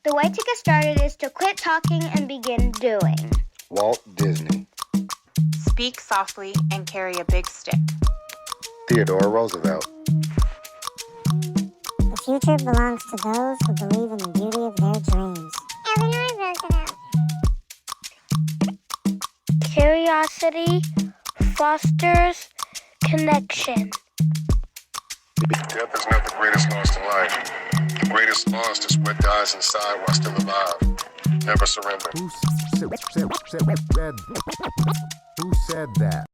The way to get started is to quit talking and begin doing. Walt Disney. Speak softly and carry a big stick. Theodore Roosevelt. The future belongs to those who believe in the beauty of their dreams. Eleanor Roosevelt. Curiosity fosters connection. Death is not the greatest loss in life. The greatest loss is what dies inside while still alive. Never surrender. Who said that?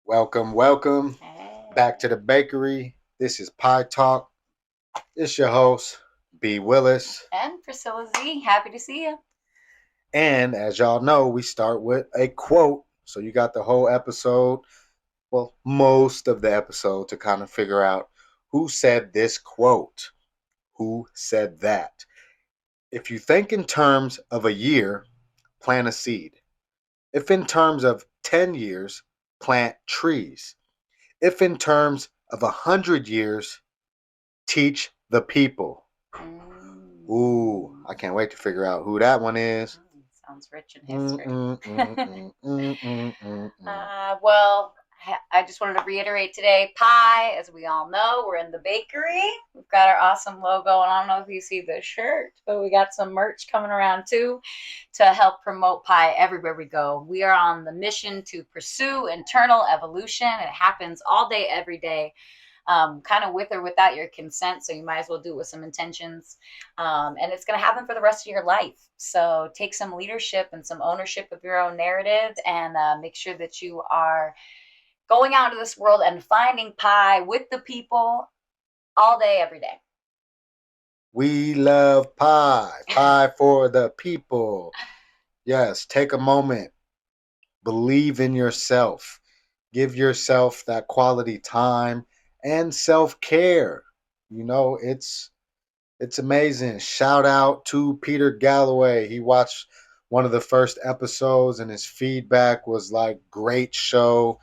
Welcome back to the bakery. This is Pie Talk. It's your host, B. Willis. And Priscilla Z. Happy to see you. And as y'all know, we start with a quote. So you got the whole episode, well, most of the episode to kind of figure out who said this quote, who said that. If you think in terms of a year, plant a seed. If in terms of 10 years, plant trees. If in terms of 100 years, teach the people. Ooh, I can't wait to figure out who that one is. Sounds rich in history. Well, I just wanted to reiterate today, pie, as we all know, we're in the bakery. We've got our awesome logo, and I don't know if you see the shirt, but we got some merch coming around too to help promote pie everywhere we go. We are on the mission to pursue internal evolution. It happens all day, every day. Kind of with or without your consent, so you might as well do it with some intentions, and it's going to happen for the rest of your life. So take some leadership and some ownership of your own narrative, and make sure that you are going out into this world and finding pie with the people all day, every day. We love pie. Pie for the people. Yes, take a moment. Believe in yourself. Give yourself that quality time and self-care. You know, it's amazing. Shout out to Peter Galloway. He watched one of the first episodes and his feedback was like, great show.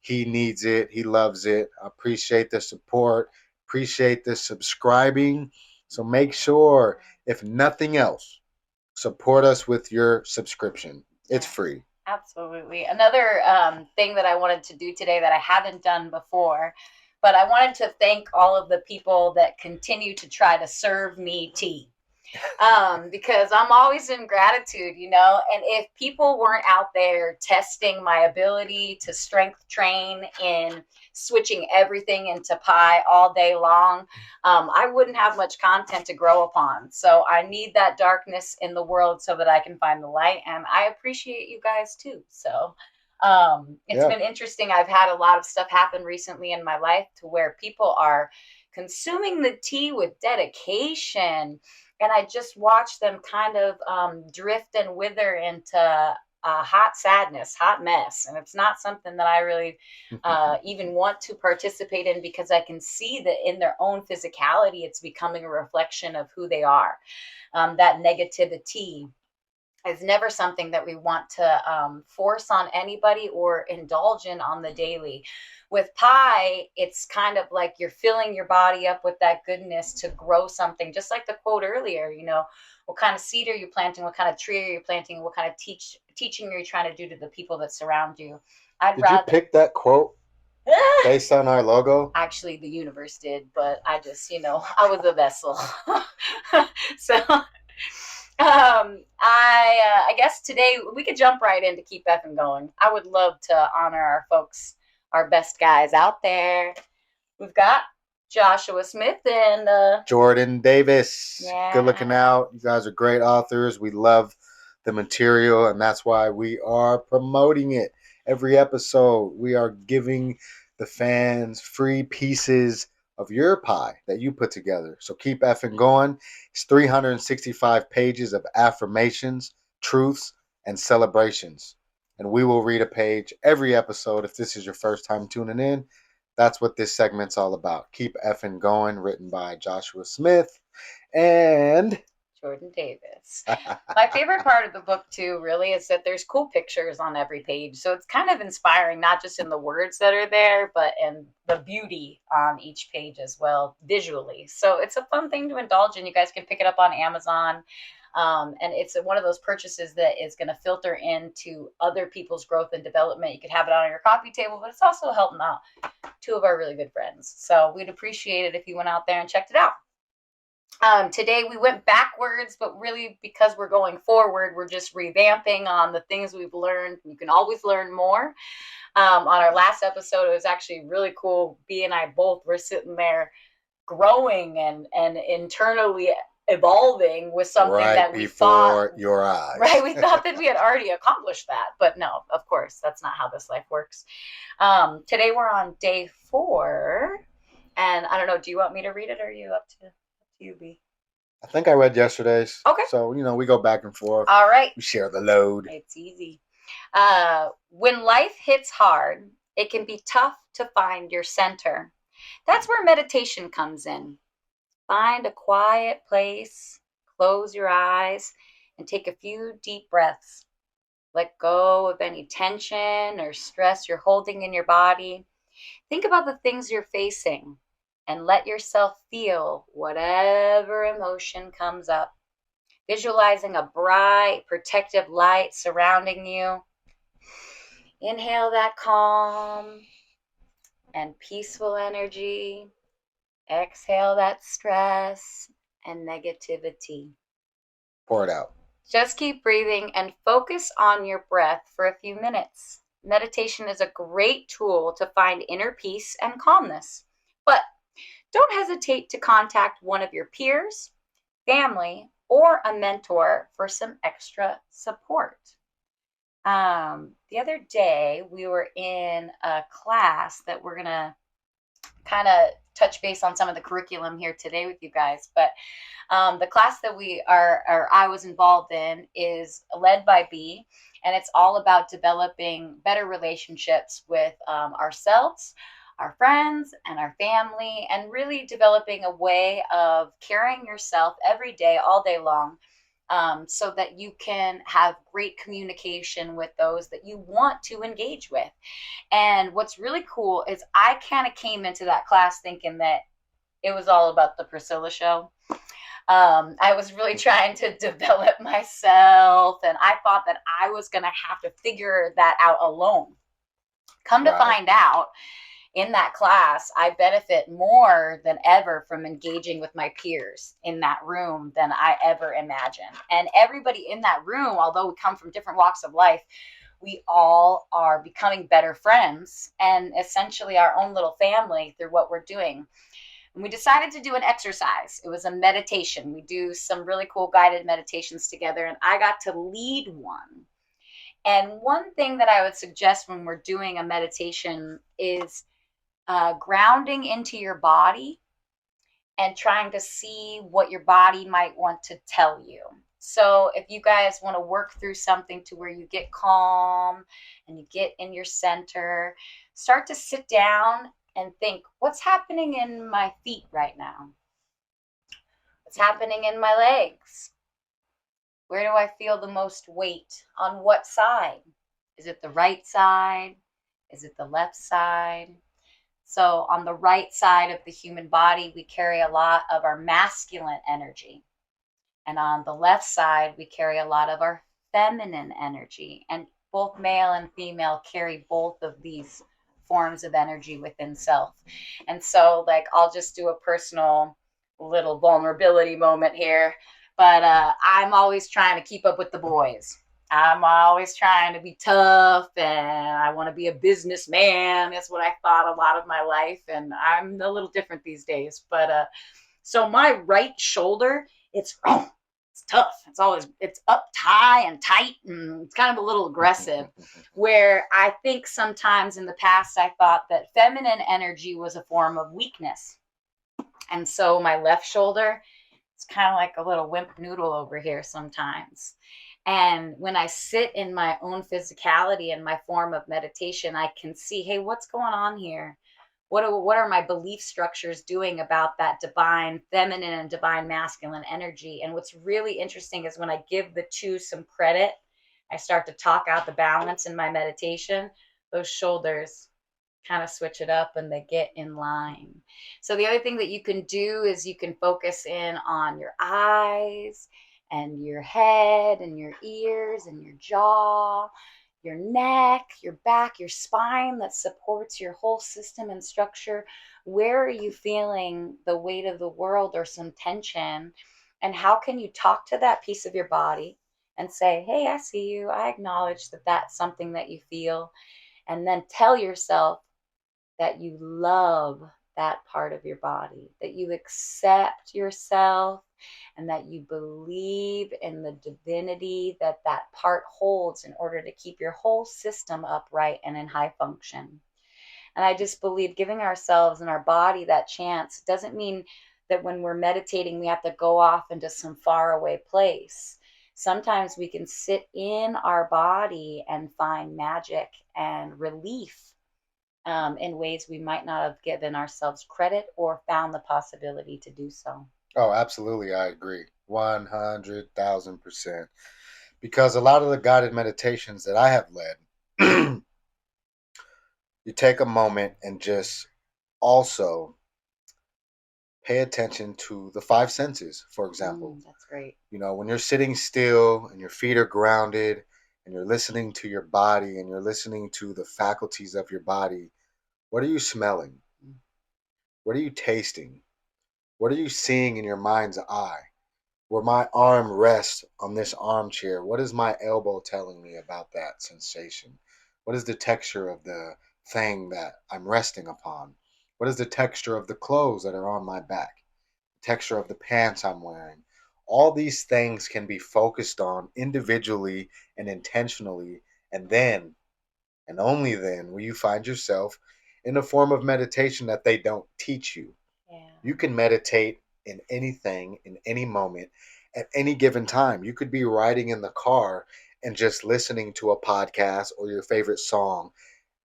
He needs it. He loves it. I appreciate the support. Appreciate the subscribing. So make sure, if nothing else, support us with your subscription. It's free. Absolutely. Another thing that I wanted to do today that I haven't done before, but I wanted to thank all of the people that continue to try to serve me tea. Because I'm always in gratitude, you know, and if people weren't out there testing my ability to strength train in switching everything into pie all day long, I wouldn't have much content to grow upon. So I need that darkness in the world so that I can find the light, and I appreciate you guys too. So it's been interesting. I've had a lot of stuff happen recently in my life to where people are consuming the tea with dedication. And I just watch them kind of drift and wither into hot sadness, hot mess. And it's not something that I really even want to participate in, because I can see that in their own physicality, it's becoming a reflection of who they are. That negativity is never something that we want to force on anybody or indulge in on the daily. With pie, it's kind of like you're filling your body up with that goodness to grow something. Just like the quote earlier, you know, what kind of seed are you planting? What kind of tree are you planting? What kind of teaching are you trying to do to the people that surround you? Did you pick that quote based on our logo? Actually, the universe did, but I just, you know, I was a vessel. So I guess today we could jump right in to keep effing going. I would love to honor our folks, our best guys out there. We've got Joshua Smith and Jordan Davis. Yeah. Good looking out. You guys are great authors. We love the material, and that's why we are promoting it. Every episode, we are giving the fans free pieces of your pie that you put together. So keep effing going. It's 365 pages of affirmations, truths, and celebrations. and we will read a page every episode. If this is your first time tuning in, that's what this segment's all about. Keep effing going, written by Joshua Smith and Jordan Davis. My favorite part of the book, too, really, is that there's cool pictures on every page. So it's kind of inspiring, not just in the words that are there, but in the beauty on each page as well, visually. So it's a fun thing to indulge in. You guys can pick it up on Amazon. And it's one of those purchases that is going to filter into other people's growth and development. You could have it on your coffee table, but it's also helping out two of our really good friends. So we'd appreciate it if you went out there and checked it out. Today we went backwards, but really because we're going forward, we're just revamping on the things we've learned. You can always learn more. On our last episode, it was actually really cool. B and I both were sitting there growing and internally evolving with something right that we before thought, your eyes. Right, we thought that we had already accomplished that, but no, of course, that's not how this life works. Today we're on day 4, and I don't know, do you want me to read it, or are you up to you, B? I think I read yesterday's. Okay. So, we go back and forth. All right. We share the load. It's easy. When life hits hard, it can be tough to find your center. That's where meditation comes in. Find a quiet place, close your eyes, and take a few deep breaths. Let go of any tension or stress you're holding in your body. Think about the things you're facing and let yourself feel whatever emotion comes up. Visualizing a bright, protective light surrounding you. Inhale that calm and peaceful energy. Exhale that stress and negativity. Pour it out. Just keep breathing and focus on your breath for a few minutes. Meditation is a great tool to find inner peace and calmness. But don't hesitate to contact one of your peers, family, or a mentor for some extra support. The other day, we were in a class that we're going to kind of touch base on some of the curriculum here today with you guys. But the class that I was involved in is led by B, and it's all about developing better relationships with ourselves, our friends, and our family, and really developing a way of carrying yourself every day, all day long, so that you can have great communication with those that you want to engage with. And what's really cool is I kind of came into that class thinking that it was all about the Priscilla show. I was really trying to develop myself, and I thought that I was going to have to figure that out alone. Come to find out, in that class, I benefit more than ever from engaging with my peers in that room than I ever imagined. And everybody in that room, although we come from different walks of life, we all are becoming better friends and essentially our own little family through what we're doing. And we decided to do an exercise. It was a meditation. We do some really cool guided meditations together, and I got to lead one. And one thing that I would suggest when we're doing a meditation is grounding into your body and trying to see what your body might want to tell you. So if you guys want to work through something to where you get calm and you get in your center, start to sit down and think, what's happening in my feet right now? What's happening in my legs? Where do I feel the most weight? On what side? Is it the right side? Is it the left side? So on the right side of the human body, we carry a lot of our masculine energy. And on the left side, we carry a lot of our feminine energy. And both male and female carry both of these forms of energy within self. And so, I'll just do a personal little vulnerability moment here. But I'm always trying to keep up with the boys. I'm always trying to be tough, and I want to be a businessman. That's what I thought a lot of my life, and I'm a little different these days. But so my right shoulder, it's tough. It's up high and tight, and it's kind of a little aggressive. Where I think sometimes in the past I thought that feminine energy was a form of weakness, and so my left shoulder, it's kind of like a little wimp noodle over here sometimes. And when I sit in my own physicality and my form of meditation, I can see, hey, what's going on here? What are my belief structures doing about that divine feminine and divine masculine energy? And what's really interesting is when I give the two some credit, I start to talk out the balance in my meditation, those shoulders kind of switch it up and they get in line. So the other thing that you can do is you can focus in on your eyes and your head and your ears and your jaw, your neck, your back, your spine that supports your whole system and structure. Where are you feeling the weight of the world or some tension? And how can you talk to that piece of your body and say, hey, I see you. I acknowledge that that's something that you feel. And then tell yourself that you love that part of your body, that you accept yourself, and that you believe in the divinity that that part holds in order to keep your whole system upright and in high function. And I just believe giving ourselves and our body that chance doesn't mean that when we're meditating, we have to go off into some faraway place. Sometimes we can sit in our body and find magic and relief in ways we might not have given ourselves credit or found the possibility to do so. Oh, absolutely. I agree. 100,000%. Because a lot of the guided meditations that I have led, you take a moment and just also pay attention to the five senses, for example. That's great. You know, when you're sitting still and your feet are grounded and you're listening to your body and you're listening to the faculties of your body, what are you smelling? What are you tasting? What are you seeing in your mind's eye? Where my arm rests on this armchair, what is my elbow telling me about that sensation? What is the texture of the thing that I'm resting upon? What is the texture of the clothes that are on my back? The texture of the pants I'm wearing? All these things can be focused on individually and intentionally, and then, and only then, will you find yourself in a form of meditation that they don't teach you. Yeah. You can meditate in anything, in any moment, at any given time. You could be riding in the car and just listening to a podcast or your favorite song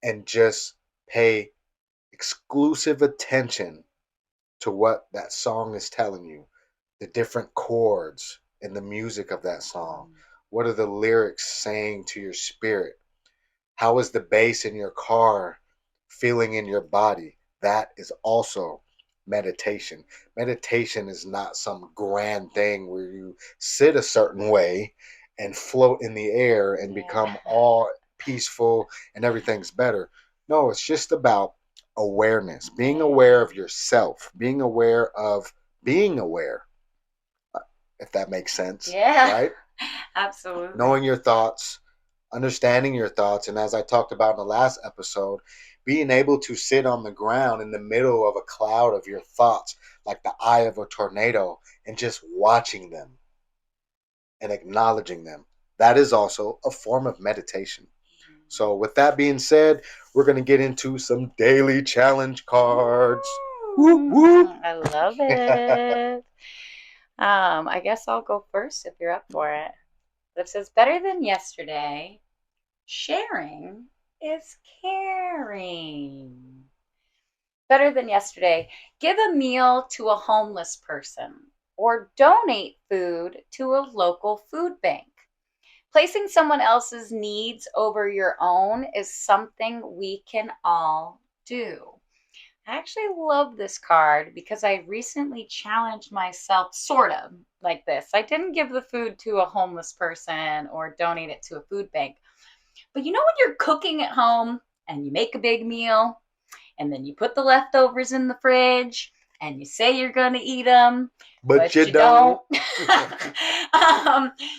and just pay exclusive attention to what that song is telling you, the different chords and the music of that song. What are the lyrics saying to your spirit? How is the bass in your car feeling in your body? That is also meditation. Meditation is not some grand thing where you sit a certain way and float in the air and become all peaceful and everything's better. No, it's just about awareness, being aware of yourself, being aware of being aware, if that makes sense. Yeah. Right? Absolutely. Knowing your thoughts, understanding your thoughts, and as I talked about in the last episode, being able to sit on the ground in the middle of a cloud of your thoughts, like the eye of a tornado, and just watching them and acknowledging them. That is also a form of meditation. So with that being said, we're going to get into some daily challenge cards. Whoop, whoop. I love it. I guess I'll go first if you're up for it. It says, better than yesterday, sharing is caring. Better than yesterday, give a meal to a homeless person or donate food to a local food bank. Placing someone else's needs over your own is something we can all do. I actually love this card because I recently challenged myself sort of like this. I didn't give the food to a homeless person or donate it to a food bank. But you know when you're cooking at home and you make a big meal and then you put the leftovers in the fridge and you say you're going to eat them, but you don't.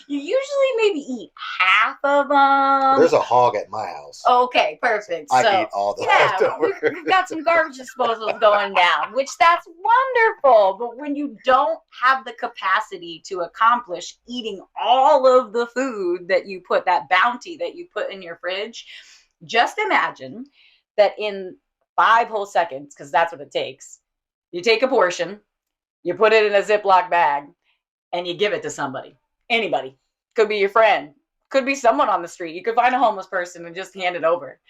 You usually maybe eat half of them. There's a hog at my house. Okay, perfect. I eat all the leftovers. We've got some garbage disposals going down, which that's wonderful. But when you don't have the capacity to accomplish eating all of the food that you put, that bounty that you put in your fridge, just imagine that in 5 whole seconds, because that's what it takes, you take a portion, you put it in a Ziploc bag, and you give it to somebody, anybody. Could be your friend. Could be someone on the street. You could find a homeless person and just hand it over.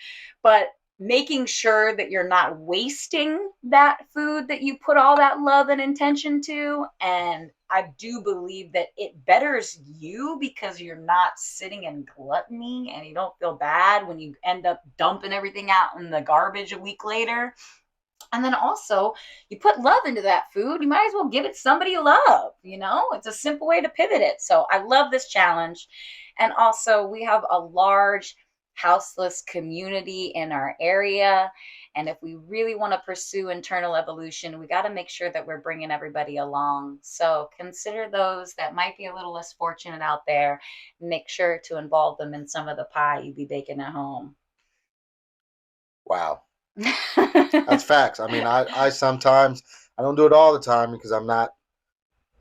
But making sure that you're not wasting that food that you put all that love and intention to. And I do believe that it betters you because you're not sitting in gluttony and you don't feel bad when you end up dumping everything out in the garbage a week later. And then also, you put love into that food, you might as well give it somebody you love. It's a simple way to pivot it. So I love this challenge. And also, we have a large houseless community in our area. And if we really want to pursue internal evolution, we got to make sure that we're bringing everybody along. So consider those that might be a little less fortunate out there. Make sure to involve them in some of the pie you be baking at home. Wow. That's facts. I mean, I sometimes, I don't do it all the time because I'm not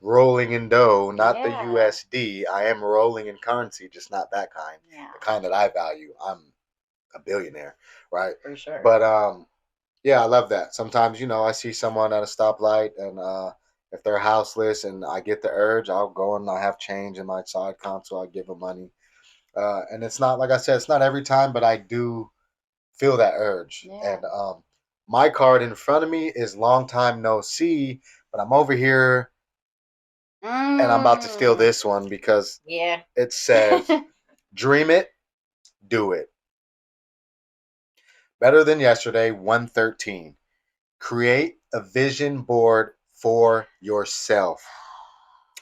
rolling in dough, not the Yeah. USD. I am rolling in currency, just not that kind. Yeah, The kind that I value. I'm a billionaire, right? for sure. But yeah, I love that. Sometimes, I see someone at a stoplight and if they're houseless and I get the urge, I'll go and I have change in my side console, I give them money. And it's not, like I said, it's not every time, but I do feel that urge. Yeah. And my card in front of me is long time no see, but I'm over here and I'm about to steal this one because Yeah. it says, dream it, do it. Better than yesterday, 113. Create a vision board for yourself.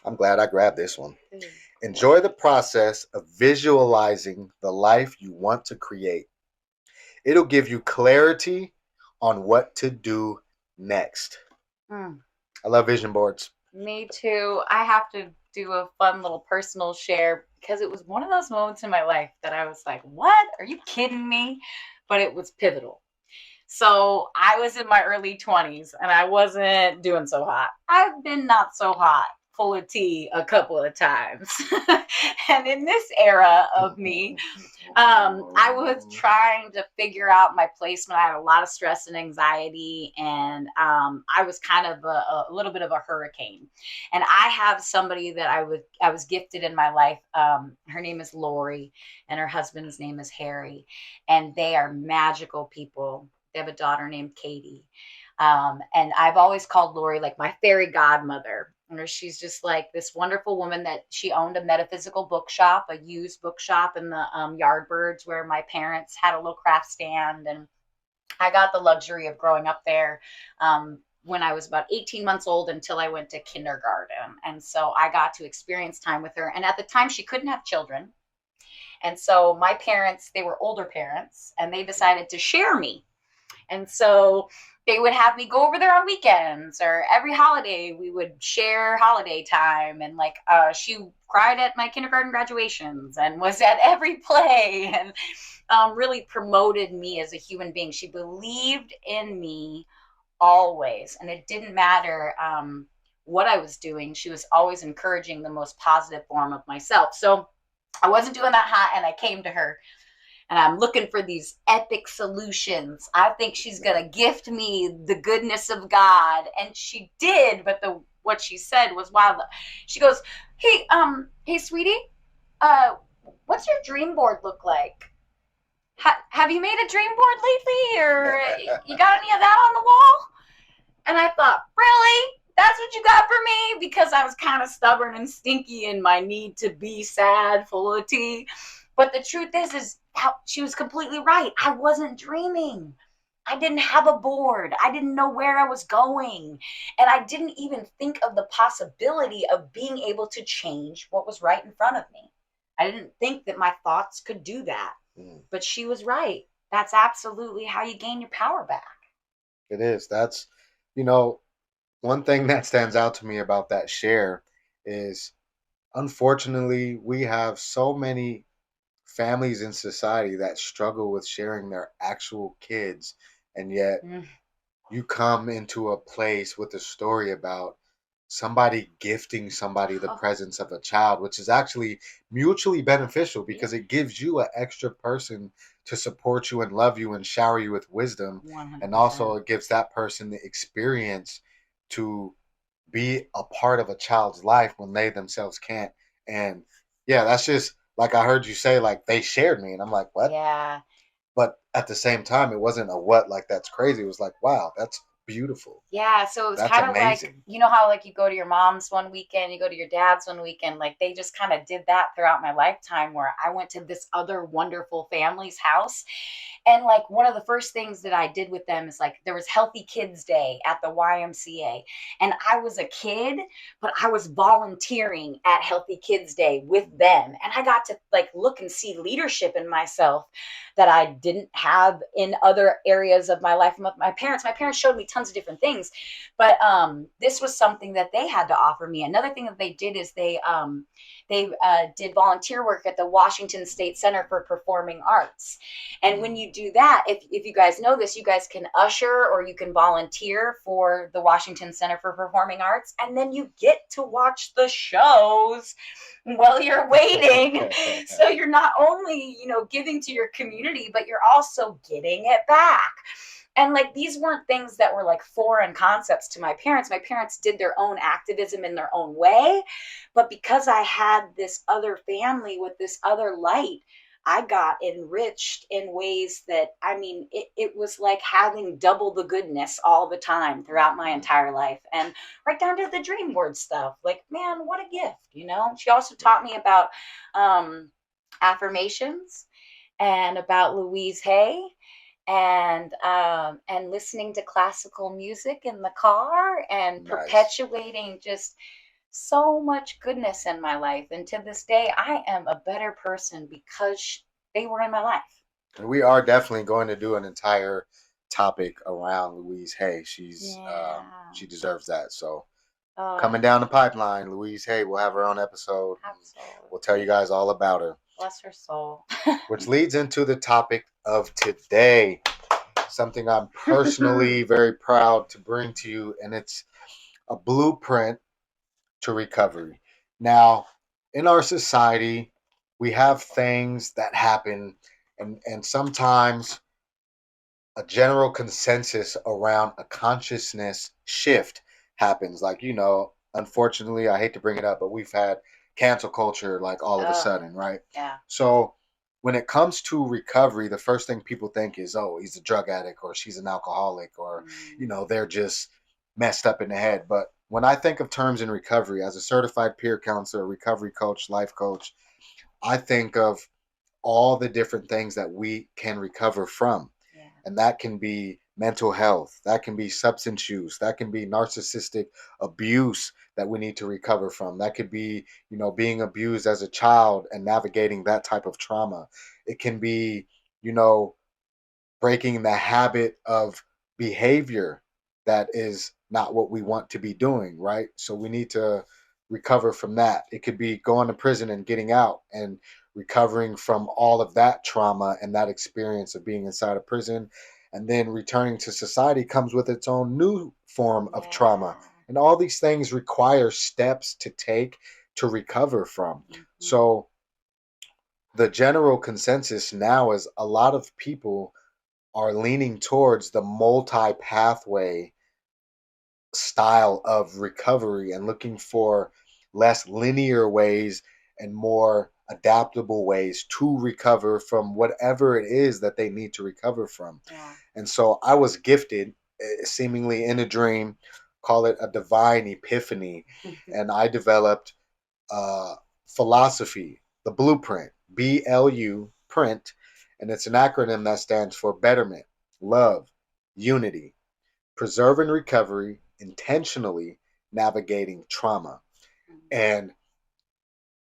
I'm glad I grabbed this one. Enjoy the process of visualizing the life you want to create. It'll give you clarity on what to do next. I love vision boards. Me too. I have to do a fun little personal share because it was one of those moments in my life that I was like, what? Are you kidding me? But it was pivotal. So I was in my early 20s and I wasn't doing so hot. I've been not so hot, full of tea a couple of times. And in this era of me, I was trying to figure out my placement. I had a lot of stress and anxiety, and I was kind of a little bit of a hurricane. And I have somebody that I was gifted in my life. Her name is Lori, and her husband's name is Harry, and they are magical people. They have a daughter named Katie. And I've always called Lori like my fairy godmother. She's just like this wonderful woman that she owned a metaphysical bookshop, a used bookshop in the Yardbirds where my parents had a little craft stand. And I got the luxury of growing up there when I was about 18 months old until I went to kindergarten. And so I got to experience time with her. And at the time, she couldn't have children. And so my parents, they were older parents, and they decided to share me. And so they would have me go over there on weekends, or every holiday we would share holiday time. And like she cried at my kindergarten graduations and was at every play and really promoted me as a human being. She believed in me always. And it didn't matter what I was doing. She was always encouraging the most positive form of myself. So I wasn't doing that hot, and I came to her. And I'm looking for these epic solutions. I think she's going to gift me the goodness of God. And she did, but what she said was wild. She goes, hey, sweetie, what's your dream board look like? Have you made a dream board lately? Or you got any of that on the wall? And I thought, really? That's what you got for me? Because I was kind of stubborn and stinky in my need to be sad, full of tea. But the truth is she was completely right. I wasn't dreaming. I didn't have a board. I didn't know where I was going. And I didn't even think of the possibility of being able to change what was right in front of me. I didn't think that my thoughts could do that. But she was right. That's absolutely how you gain your power back. It is. That's, one thing that stands out to me about that share is, unfortunately, we have so many families in society that struggle with sharing their actual kids, and yet you come into a place with a story about somebody gifting somebody the presence of a child, which is actually mutually beneficial because it gives you an extra person to support you and love you and shower you with wisdom. 100%. And also it gives that person the experience to be a part of a child's life when they themselves can't. And Yeah, that's just like I heard you say, like they shared me, and I'm like, what? Yeah. But at the same time, it wasn't a what, like that's crazy. It was like, wow, that's beautiful. Yeah, so it was That's kind of like, amazing. you know how like you go to your mom's one weekend, you go to your dad's one weekend, like they just kind of did that throughout my lifetime where I went to this other wonderful family's house. And like one of the first things that I did with them is like there was Healthy Kids Day at the YMCA. And I was a kid, but I was volunteering at Healthy Kids Day with them. And I got to like look and see leadership in myself that I didn't have in other areas of my life. My parents showed me tons of different things, but this was something that they had to offer me. Another thing that they did is they did volunteer work at the Washington State Center for Performing Arts. And when you do that, if you guys know this, you guys can usher or you can volunteer for the Washington Center for Performing Arts, and then you get to watch the shows while you're waiting. So you're not only, giving to your community, but you're also getting it back. And like these weren't things that were like foreign concepts to my parents. My parents did their own activism in their own way. But because I had this other family with this other light, I got enriched in ways that, I mean, it was like having double the goodness all the time throughout my entire life. And right down to the dream board stuff. Like, man, what a gift, She also taught me about affirmations and about Louise Hay and listening to classical music in the car and Nice. perpetuating just so much goodness in my life. And to this day, I am a better person because they were in my life. And we are definitely going to do an entire topic around Louise Hay. She's she deserves that. So coming down the pipeline, Louise Hay will have her own episode. Absolutely. We'll tell you guys all about her. Bless her soul. Which leads into the topic of today. Something I'm personally very proud to bring to you, and it's a blueprint to recovery. Now, in our society, we have things that happen, and sometimes a general consensus around a consciousness shift happens. Like, unfortunately, I hate to bring it up, but we've had cancel culture like all of a sudden, right? Yeah. So when it comes to recovery, the first thing people think is, oh, he's a drug addict or she's an alcoholic or, they're just messed up in the head. But when I think of terms in recovery as a certified peer counselor, recovery coach, life coach, I think of all the different things that we can recover from. Yeah. And that can be mental health, that can be substance use, that can be narcissistic abuse that we need to recover from. That could be, being abused as a child and navigating that type of trauma. It can be, breaking the habit of behavior that is not what we want to be doing, right? So we need to recover from that. It could be going to prison and getting out and recovering from all of that trauma and that experience of being inside a prison. And then returning to society comes with its own new form of trauma. And all these things require steps to take to recover from. Mm-hmm. So the general consensus now is a lot of people are leaning towards the multi-pathway style of recovery and looking for less linear ways and more adaptable ways to recover from whatever it is that they need to recover from. Yeah. And so I was gifted, seemingly in a dream, call it a divine epiphany, and I developed philosophy, the blueprint, B.L.U. print, and it's an acronym that stands for betterment, love, unity, preserve and recovery, intentionally navigating trauma. And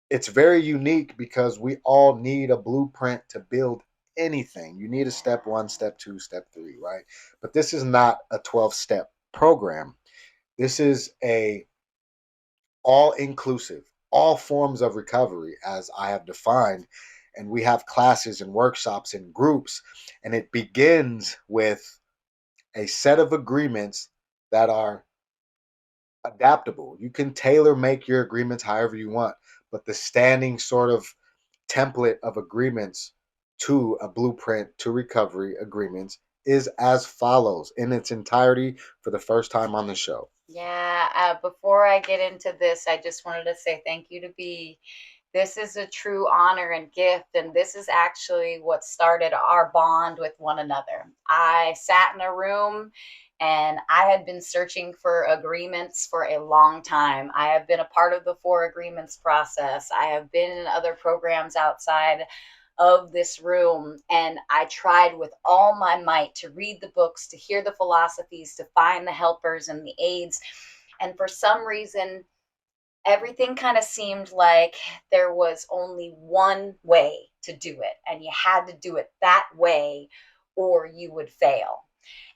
it's very unique because we all need a blueprint to build anything. You need a step 1, step 2, step 3, right? But this is not a 12-step program. This is a all-inclusive, all forms of recovery as I have defined. And we have classes and workshops and groups, and it begins with a set of agreements that are adaptable. You can tailor make your agreements however you want, but the standing sort of template of agreements to a blueprint to recovery agreements is as follows in its entirety for the first time on the show. Yeah, before I get into this, I just wanted to say thank you to B This is a true honor and gift, and this is actually what started our bond with one another. I sat in a room and I had been searching for agreements for a long time. I have been a part of the 4 agreements process. I have been in other programs outside of this room, and I tried with all my might to read the books, to hear the philosophies, to find the helpers and the aids. And for some reason, everything kind of seemed like there was only one way to do it, and you had to do it that way or you would fail.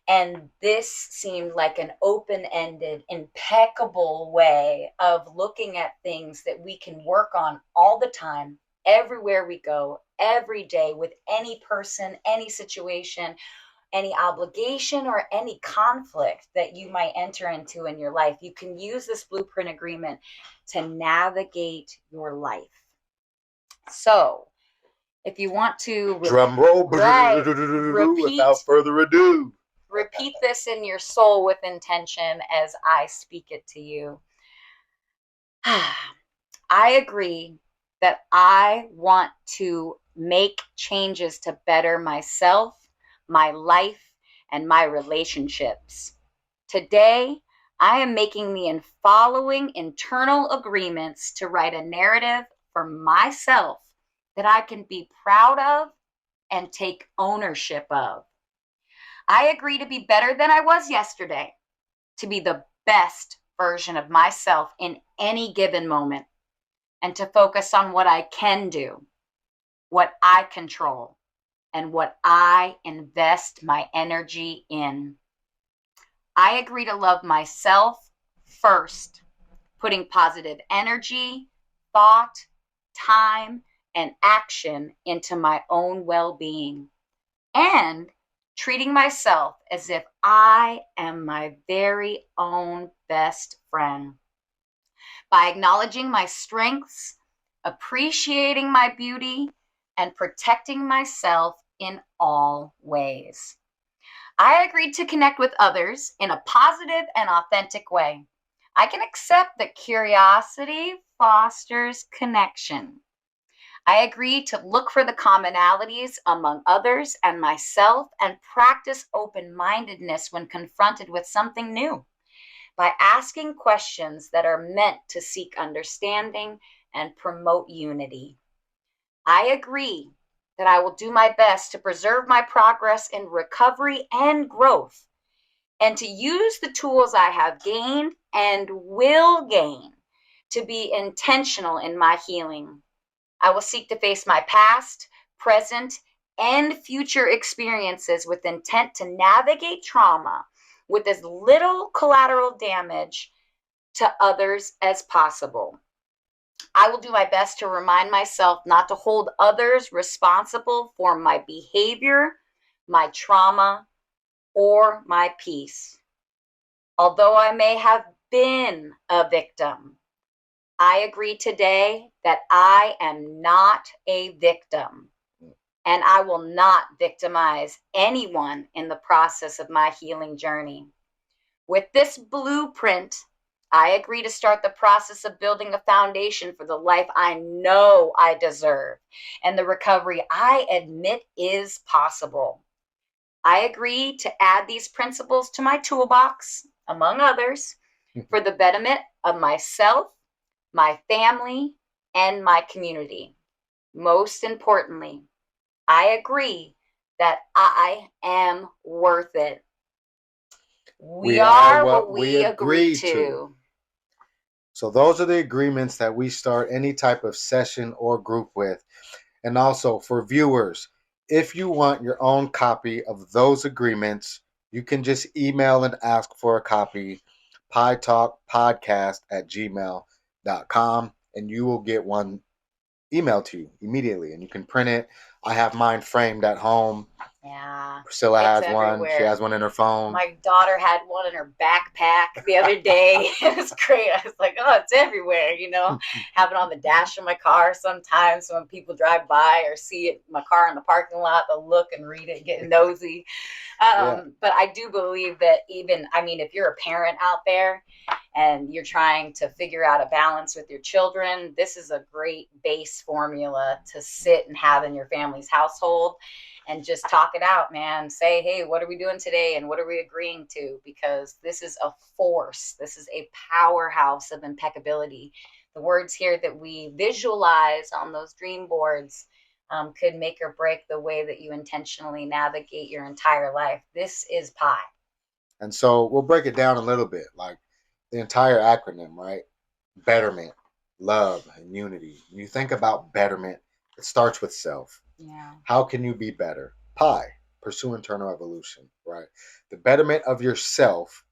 And this seemed like an open-ended, impeccable way of looking at things that we can work on all the time, everywhere we go, every day, with any person, any situation, any obligation, or any conflict that you might enter into in your life. You can use this blueprint agreement to navigate your life. So if you want to drum roll, Right. without further ado, repeat this in your soul with intention as I speak it to you. I agree that I want to make changes to better myself, my life, and my relationships. Today, I am making the following internal agreements to write a narrative for myself that I can be proud of and take ownership of. I agree to be better than I was yesterday, to be the best version of myself in any given moment, and to focus on what I can do, what I control, and what I invest my energy in. I agree to love myself first, putting positive energy, thought, time, and action into my own well-being, and treating myself as if I am my very own best friend. By acknowledging my strengths, appreciating my beauty, and protecting myself in all ways. I agreed to connect with others in a positive and authentic way. I can accept that curiosity fosters connection. I agree to look for the commonalities among others and myself and practice open-mindedness when confronted with something new by asking questions that are meant to seek understanding and promote unity. I agree that I will do my best to preserve my progress in recovery and growth, and to use the tools I have gained and will gain to be intentional in my healing. I will seek to face my past, present, and future experiences with intent to navigate trauma with as little collateral damage to others as possible. I will do my best to remind myself not to hold others responsible for my behavior, my trauma, or my peace. Although I may have been a victim, I agree today that I am not a victim, and I will not victimize anyone in the process of my healing journey. With this blueprint, I agree to start the process of building a foundation for the life I know I deserve and the recovery I admit is possible. I agree to add these principles to my toolbox, among others, for the betterment of myself, my family, and my community. Most importantly, I agree that I am worth it. We are what we agree to. So those are the agreements that we start any type of session or group with. And also for viewers, if you want your own copy of those agreements, you can just email and ask for a copy, pietalkpodcast@gmail.com, and you will get one emailed to you immediately, and you can print it. I have mine framed at home. Yeah. Priscilla has everywhere. one. She has one in her phone. My daughter had one in her backpack the other day. It was great. I was like, oh, it's everywhere, have it on the dash of my car sometimes. So when people drive by or see it, my car in the parking lot, they'll look and read it, get nosy. But I do believe that if you're a parent out there and you're trying to figure out a balance with your children, this is a great base formula to sit and have in your family's household and just talk it out, man. Say, hey, what are we doing today? And what are we agreeing to? Because this is a force. This is a powerhouse of impeccability. The words here that we visualize on those dream boards could make or break the way that you intentionally navigate your entire life. This is pie. And so we'll break it down a little bit, like the entire acronym, right? Betterment, love, and unity. When you think about betterment, it starts with self. Yeah. How can you be better? Pi, pursue internal evolution, right? The betterment of yourself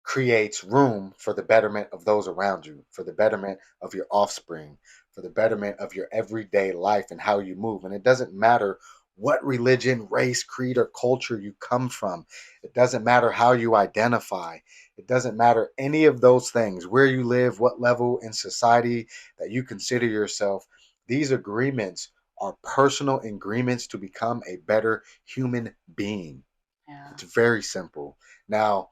creates room for the betterment of those around you, for the betterment of your offspring, for the betterment of your everyday life and how you move. And it doesn't matter what religion, race, creed, or culture you come from. It doesn't matter how you identify. It doesn't matter any of those things, where you live, what level in society that you consider yourself. These agreements are personal agreements to become a better human being. Yeah. It's very simple. Now,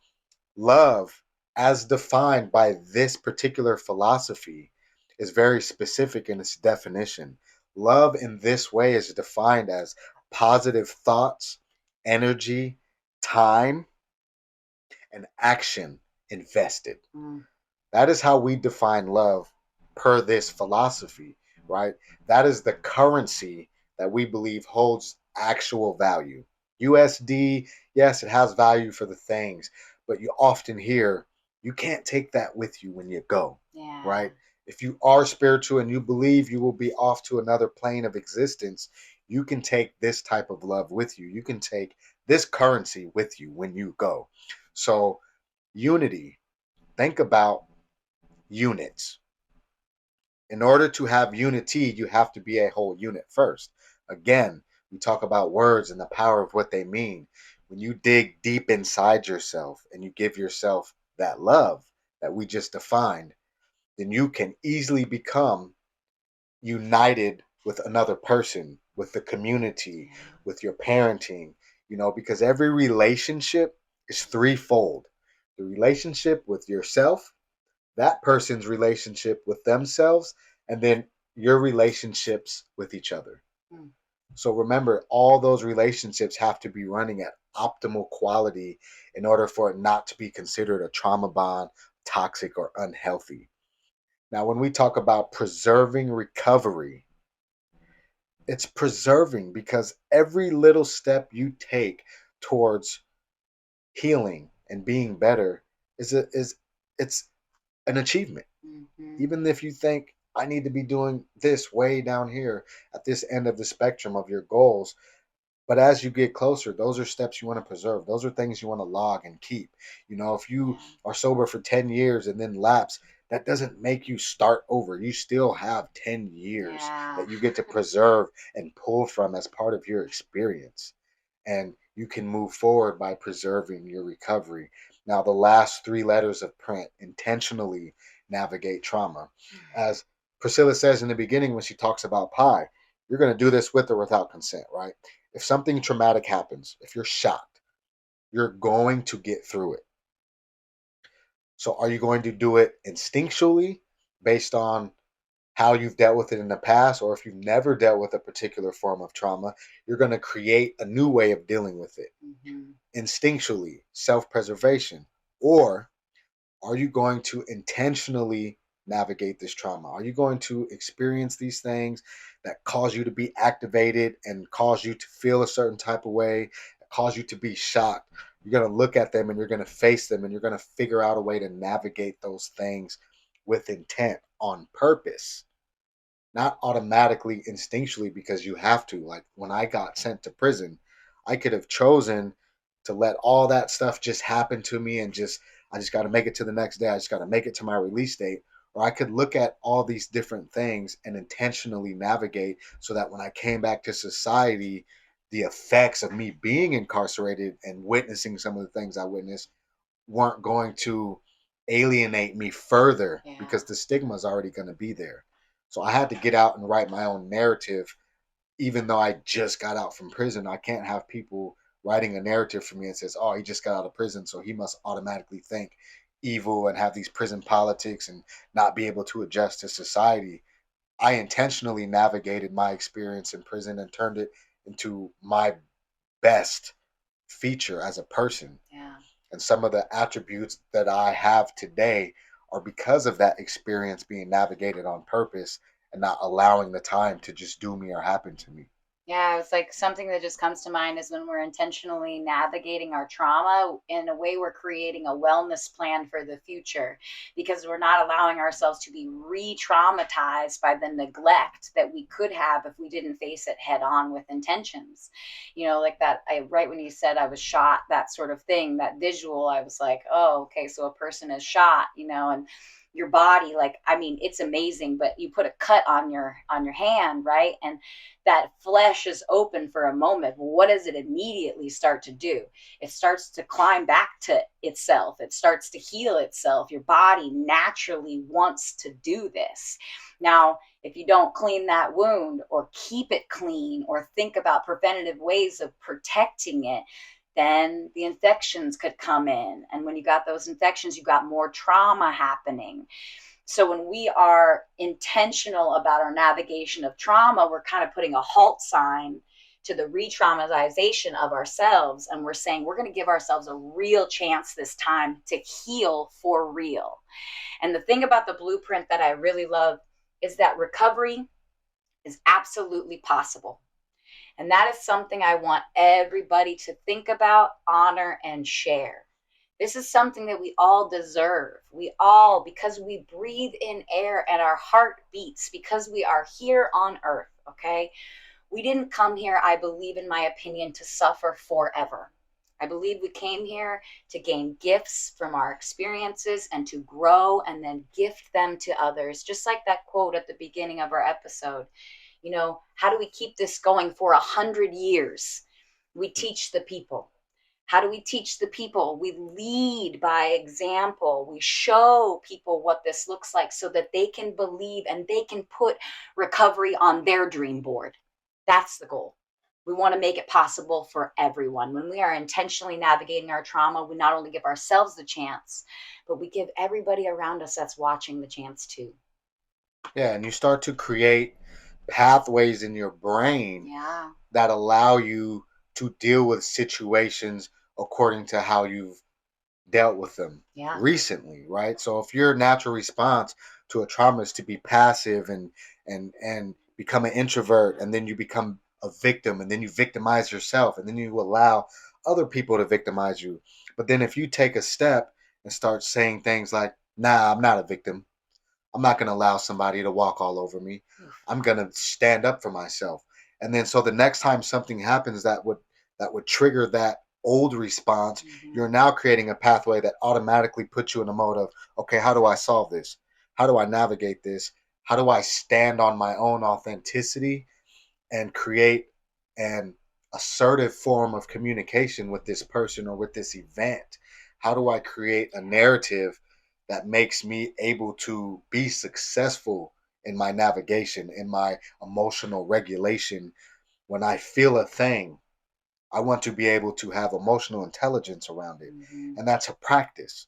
love, as defined by this particular philosophy, is very specific in its definition. Love in this way is defined as positive thoughts, energy, time, and action invested. Mm. That is how we define love per this philosophy, right? That is the currency that we believe holds actual value. USD, yes, it has value for the things, but you often hear you can't take that with you when you go, Yeah. right? If you are spiritual and you believe you will be off to another plane of existence, you can take this type of love with you. You can take this currency with you when you go. So, unity, think about units. In order to have unity, you have to be a whole unit first. Again, we talk about words and the power of what they mean. When you dig deep inside yourself and you give yourself that love that we just defined, then you can easily become united with another person, with the community, with your parenting, because every relationship is threefold. The relationship with yourself, that person's relationship with themselves, and then your relationships with each other. Mm. So remember, all those relationships have to be running at optimal quality in order for it not to be considered a trauma bond, toxic, or unhealthy. Now, when we talk about preserving recovery, it's preserving because every little step you take towards healing and being better is it's an achievement. Mm-hmm. Even if you think I need to be doing this way down here at this end of the spectrum of your goals, but as you get closer, those are steps you want to preserve. Those are things you want to log and keep. If you are sober for 10 years and then lapse, that doesn't make you start over. You still have 10 years that you get to preserve and pull from as part of your experience. And you can move forward by preserving your recovery. Now, the last three letters of print: intentionally navigate trauma. As Priscilla says in the beginning when she talks about pie, you're going to do this with or without consent, right? If something traumatic happens, if you're shocked, you're going to get through it. So are you going to do it instinctually based on how you've dealt with it in the past? Or if you've never dealt with a particular form of trauma, you're going to create a new way of dealing with it. Mm-hmm. Instinctually, self-preservation. Or are you going to intentionally navigate this trauma? Are you going to experience these things that cause you to be activated and cause you to feel a certain type of way, that cause you to be shocked? You're going to look at them and you're going to face them and you're going to figure out a way to navigate those things with intent, on purpose, not automatically, instinctually, because you have to. Like when I got sent to prison, I could have chosen to let all that stuff just happen to me and I just got to make it to the next day. I just got to make it to my release date. Or I could look at all these different things and intentionally navigate so that when I came back to society, the effects of me being incarcerated and witnessing some of the things I witnessed weren't going to alienate me further because the stigma is already going to be there. So I had to get out and write my own narrative, even though I just got out from prison. I can't have people writing a narrative for me that says, oh, he just got out of prison, so he must automatically think evil and have these prison politics and not be able to adjust to society, I intentionally navigated my experience in prison and turned it into my best feature as a person. Yeah. And some of the attributes that I have today are because of that experience being navigated on purpose and not allowing the time to just do me or happen to me. Yeah, it's like something that just comes to mind is when we're intentionally navigating our trauma in a way, we're creating a wellness plan for the future because we're not allowing ourselves to be re-traumatized by the neglect that we could have if we didn't face it head on with intentions. Like that, right when you said I was shot, that sort of thing, that visual, I was like, oh, okay, so a person is shot, and your body, like, I mean, it's amazing, but you put a cut on your hand, right? And that flesh is open for a moment. What does it immediately start to do? It starts to climb back to itself. It starts to heal itself. Your body naturally wants to do this. Now, if you don't clean that wound or keep it clean or think about preventative ways of protecting it, then the infections could come in. And when you got those infections, you got more trauma happening. So when we are intentional about our navigation of trauma, we're kind of putting a halt sign to the re-traumatization of ourselves. And we're saying we're going to give ourselves a real chance this time to heal for real. And the thing about the blueprint that I really love is that recovery is absolutely possible. And that is something I want everybody to think about, honor, and share. This is something that we all deserve. We all, because we breathe in air and our heart beats, because we are here on earth, okay? We didn't come here, I believe, in my opinion, to suffer forever. I believe we came here to gain gifts from our experiences and to grow and then gift them to others. Just like that quote at the beginning of our episode. How do we keep this going for 100 years? We teach the people. How do we teach the people? We lead by example. We show people what this looks like so that they can believe and they can put recovery on their dream board. That's the goal. We want to make it possible for everyone. When we are intentionally navigating our trauma, we not only give ourselves the chance, but we give everybody around us that's watching the chance too. Yeah, and you start to create pathways in your brain that allow you to deal with situations according to how you've dealt with them recently, right? So if your natural response to a trauma is to be passive and become an introvert, and then you become a victim, and then you victimize yourself, and then you allow other people to victimize you. But then if you take a step and start saying things like, nah, I'm not a victim. I'm not going to allow somebody to walk all over me. I'm going to stand up for myself. And then so the next time something happens that would trigger that old response, you're now creating a pathway that automatically puts you in a mode of, okay, how do I solve this? How do I navigate this? How do I stand on my own authenticity and create an assertive form of communication with this person or with this event? How do I create a narrative that makes me able to be successful in my navigation, in my emotional regulation? When I feel a thing, I want to be able to have emotional intelligence around it. And that's a practice.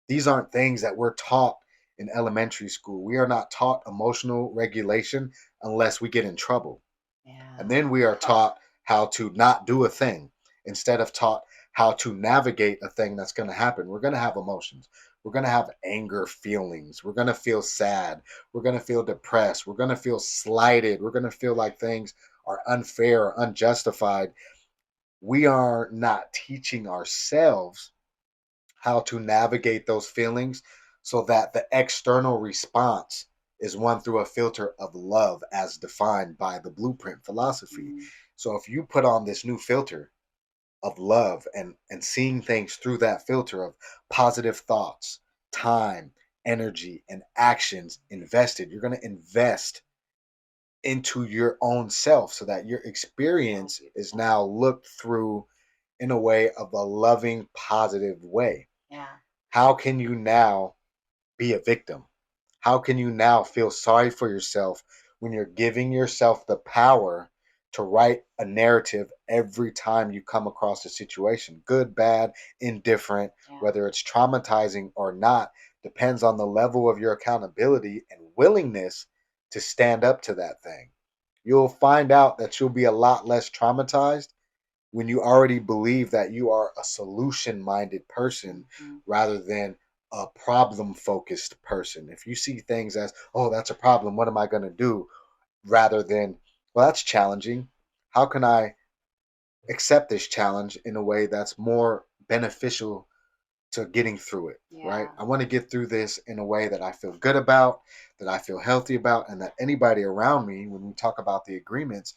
These aren't things that we're taught in elementary school. We are not taught emotional regulation unless we get in trouble. And then we are taught how to not do a thing instead of taught how to navigate a thing that's going to happen. We're going to have emotions. We're going to have anger feelings. We're going to feel sad. We're going to feel depressed. We're going to feel slighted. We're going to feel like things are unfair or unjustified. We are not teaching ourselves how to navigate those feelings so that the external response is one through a filter of love as defined by the blueprint philosophy. So if you put on this new filter of love and seeing things through that filter of positive thoughts, time, energy, and actions invested, you're going to invest into your own self so that your experience is now looked through in a way of a loving, positive way. How can you now be a victim? How can you now feel sorry for yourself when you're giving yourself the power to write a narrative every time you come across a situation, good, bad, indifferent, Yeah. whether it's traumatizing or not, depends on the level of your accountability and willingness to stand up to that thing. You'll find out that you'll be a lot less traumatized when you already believe that you are a solution minded person Mhm. rather than a problem focused person. If you see things as, oh, that's a problem, what am I going to do? Rather than, well, that's challenging. How can I accept this challenge in a way that's more beneficial to getting through it, right? Yeah. I want to get through this in a way that I feel good about, that I feel healthy about, and that anybody around me, when we talk about the agreements,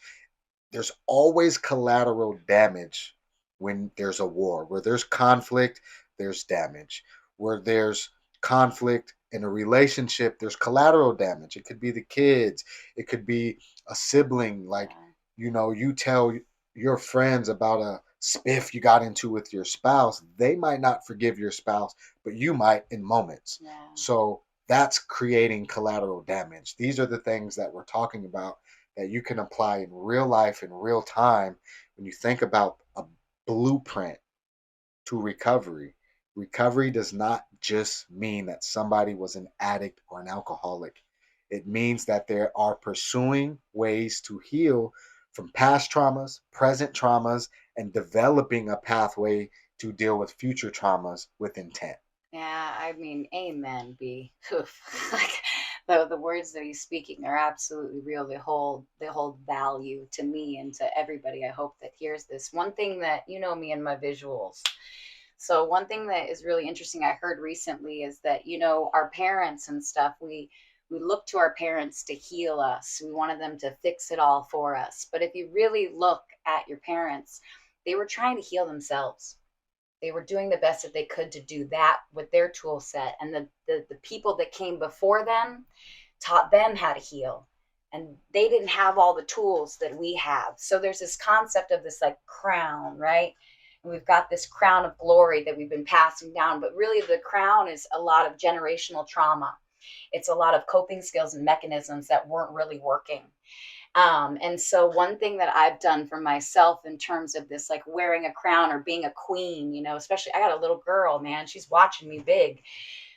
there's always collateral damage when there's a war. Where there's conflict, there's damage. Where there's conflict in a relationship, there's collateral damage. It could be the kids, it could be a sibling. Like, Yeah. you tell your friends about a spiff you got into with your spouse, they might not forgive your spouse, but you might in moments. Yeah. So that's creating collateral damage. These are the things that we're talking about that you can apply in real life in real time when you think about a blueprint to recovery. Recovery does not just mean that somebody was an addict or an alcoholic. It means that they are pursuing ways to heal from past traumas, present traumas, and developing a pathway to deal with future traumas with intent. Yeah, I mean, amen, B. Oof. Like the words that he's speaking are absolutely real. They hold value to me and to everybody I hope that hears this. One thing that you know me and my visuals. So one thing that is really interesting I heard recently is that, our parents and stuff, we look to our parents to heal us. We wanted them to fix it all for us. But if you really look at your parents, they were trying to heal themselves. They were doing the best that they could to do that with their tool set, and the people that came before them taught them how to heal, and they didn't have all the tools that we have. So there's this concept of this like crown, right? And we've got this crown of glory that we've been passing down, but really the crown is a lot of generational trauma. It's a lot of coping skills and mechanisms that weren't really working. And so one thing that I've done for myself in terms of this, like wearing a crown or being a queen, especially I got a little girl, man, she's watching me big.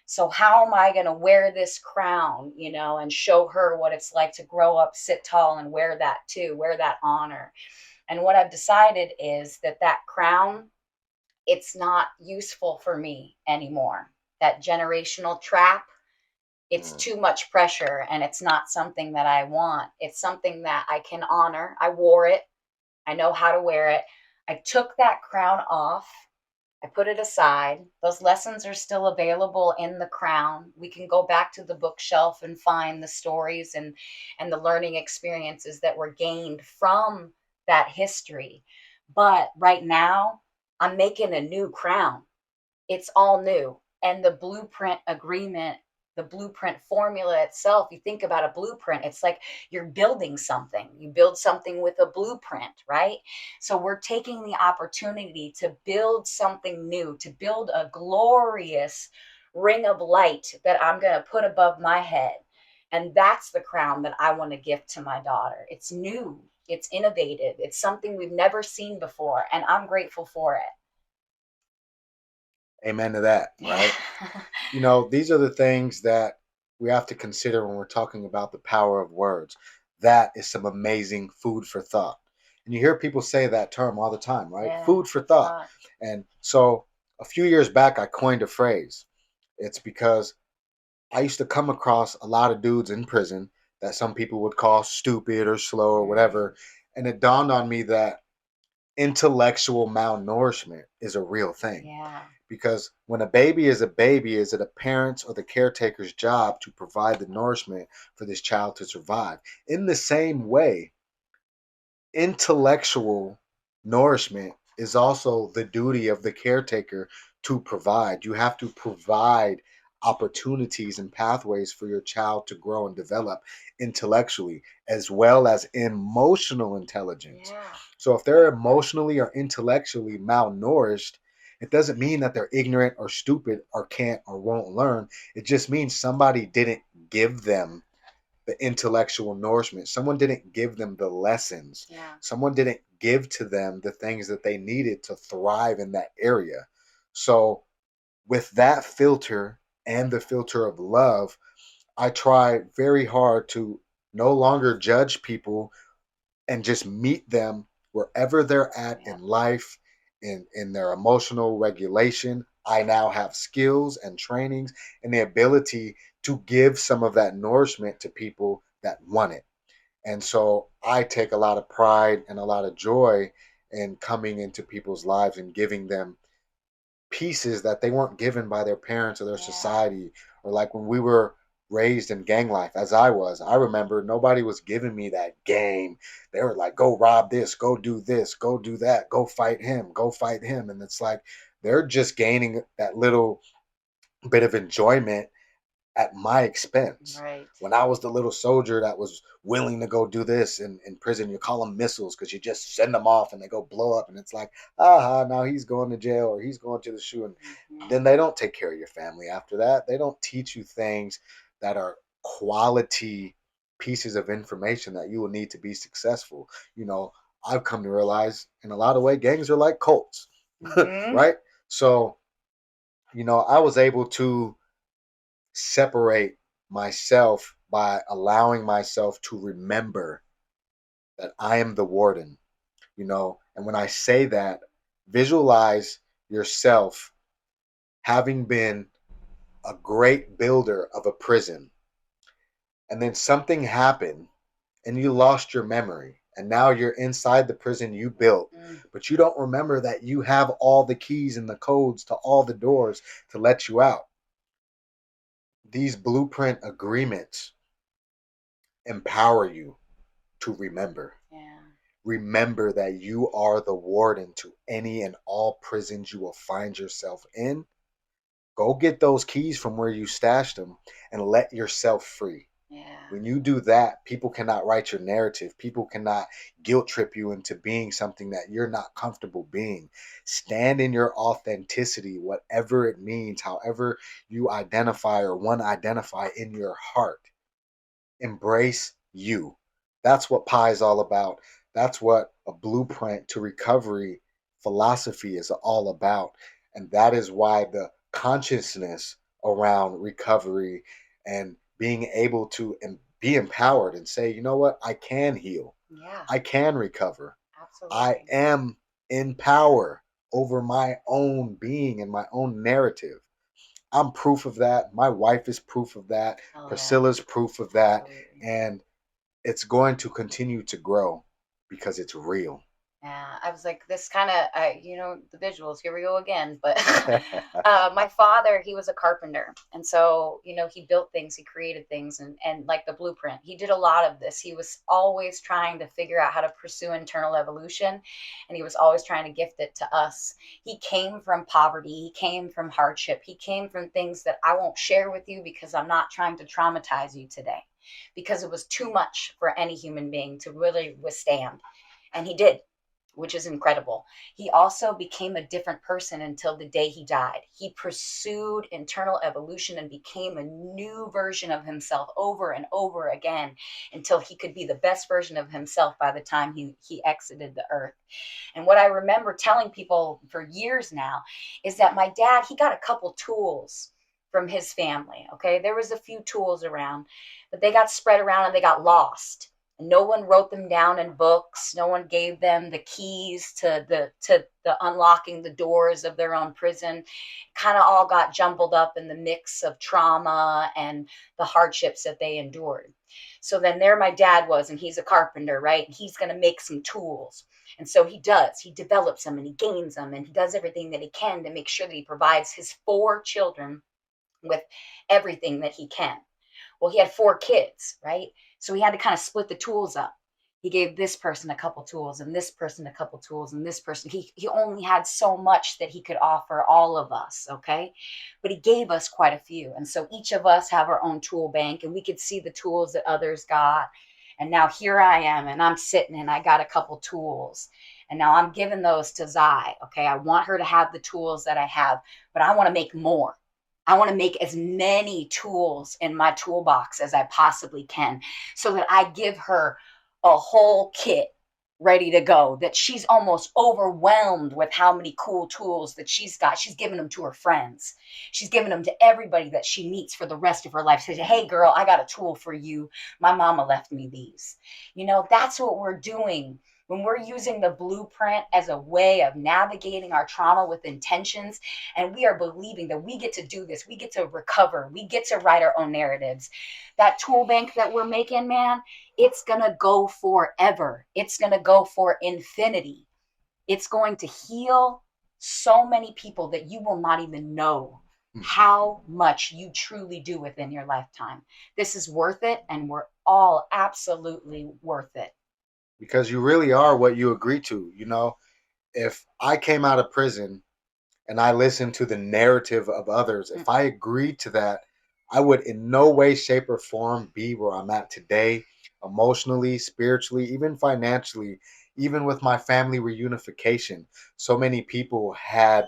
So how am I going to wear this crown, and show her what it's like to grow up, sit tall, and wear that too, wear that honor. And what I've decided is that crown, it's not useful for me anymore. That generational trap, it's too much pressure, and it's not something that I want. It's something that I can honor. I wore it. I know how to wear it. I took that crown off. I put it aside. Those lessons are still available in the crown. We can go back to the bookshelf and find the stories and the learning experiences that were gained from that history. But right now, I'm making a new crown. It's all new. And the blueprint agreement, the blueprint formula itself, you think about a blueprint, it's like you're building something. You build something with a blueprint, right? So we're taking the opportunity to build something new, to build a glorious ring of light that I'm going to put above my head. And that's the crown that I want to gift to my daughter. It's new, it's innovative, it's something we've never seen before, and I'm grateful for it. Amen to that, right? These are the things that we have to consider when we're talking about the power of words. That is some amazing food for thought. And you hear people say that term all the time, right? Yeah, Food for thought. And so a few years back, I coined a phrase. It's because I used to come across a lot of dudes in prison that some people would call stupid or slow or whatever. And it dawned on me that intellectual malnourishment is a real thing. Yeah. Because when a baby, is it a parent's or the caretaker's job to provide the nourishment for this child to survive? In the same way, intellectual nourishment is also the duty of the caretaker to provide. You have to provide opportunities and pathways for your child to grow and develop intellectually as well as emotional intelligence. Yeah. So if they're emotionally or intellectually malnourished, it doesn't mean that they're ignorant or stupid or can't or won't learn. It just means somebody didn't give them the intellectual nourishment. Someone didn't give them the lessons. Yeah. Someone didn't give to them the things that they needed to thrive in that area. So with that filter and the filter of love, I try very hard to no longer judge people and just meet them wherever they're at Yeah. in life, in their emotional regulation. I now have skills and trainings and the ability to give some of that nourishment to people that want it. And so I take a lot of pride and a lot of joy in coming into people's lives and giving them pieces that they weren't given by their parents or their Yeah. society, or like when we were raised in gang life as I was. I remember nobody was giving me that game. They were like, go rob this, go do this, go do that, go fight him, go fight him. And it's like they're just gaining that little bit of enjoyment at my expense. Right. When I was the little soldier that was willing to go do this in prison, you call them missiles because you just send them off and they go blow up. And it's like, aha, now he's going to jail or he's going to the shoe. And then they don't take care of your family after that. They don't teach you things that are quality pieces of information that you will need to be successful. You know, I've come to realize in a lot of ways, gangs are like cults, Mhm. right? So, you know, I was able to separate myself by allowing myself to remember that I am the warden, you know. And when I say that, visualize yourself having been a great builder of a prison, and then something happened and you lost your memory. And now you're inside the prison you built, but you don't remember that you have all the keys and the codes to all the doors to let you out. These blueprint agreements empower you to remember. Yeah. Remember that you are the warden to any and all prisons you will find yourself in. Go get those keys from where you stashed them and let yourself free. Yeah. When you do that, people cannot write your narrative. People cannot guilt trip you into being something that you're not comfortable being. Stand in your authenticity, whatever it means, however you identify or want to identify in your heart. Embrace you. That's what Pi is all about. That's what a blueprint to recovery philosophy is all about. And that is why the consciousness around recovery and being able to be empowered and say, you know what, I can heal. Yeah. I can recover. Absolutely. I am in power over my own being and my own narrative. I'm proof of that. My wife is proof of that. Oh, yeah. Priscilla's proof of that. Absolutely. And it's going to continue to grow because it's real. Yeah, I was like, this kind of, the visuals, here we go again. But my father, he was a carpenter. And so, he built things, he created things, and like the blueprint, he did a lot of this. He was always trying to figure out how to pursue internal evolution. And he was always trying to gift it to us. He came from poverty. He came from hardship. He came from things that I won't share with you because I'm not trying to traumatize you today, because it was too much for any human being to really withstand. And he did, which is incredible. He also became a different person until the day he died. He pursued internal evolution and became a new version of himself over and over again until he could be the best version of himself by the time he exited the earth. And what I remember telling people for years now is that my dad, he got a couple tools from his family. Okay, there was a few tools around, but they got spread around and they got lost. No one wrote them down in books. No one gave them the keys to the unlocking the doors of their own prison. Kind of all got jumbled up in the mix of trauma and the hardships that they endured. So then there my dad was, and he's a carpenter, right? He's going to make some tools. And so he does. He develops them and he gains them and he does everything that he can to make sure that he provides his 4 children with everything that he can. Well, he had 4 kids, right? So he had to kind of split the tools up. He gave this person a couple tools and this person a couple tools and this person. He only had so much that he could offer all of us, okay? But he gave us quite a few. And so each of us have our own tool bank, and we could see the tools that others got. And now here I am, and I'm sitting and I got a couple tools. And now I'm giving those to Zai, okay? I want her to have the tools that I have, but I want to make more. I want to make as many tools in my toolbox as I possibly can so that I give her a whole kit ready to go, that she's almost overwhelmed with how many cool tools that she's got. She's giving them to her friends. She's giving them to everybody that she meets for the rest of her life. She says, hey, girl, I got a tool for you. My mama left me these. You know, that's what we're doing. When we're using the blueprint as a way of navigating our trauma with intentions, and we are believing that we get to do this, we get to recover, we get to write our own narratives. That tool bank that we're making, man, it's going to go forever. It's going to go for infinity. It's going to heal so many people that you will not even know how much you truly do within your lifetime. This is worth it, and we're all absolutely worth it. Because you really are what you agree to. You know, if I came out of prison and I listened to the narrative of others, if I agreed to that, I would in no way, shape, or form be where I'm at today, emotionally, spiritually, even financially, even with my family reunification. So many people had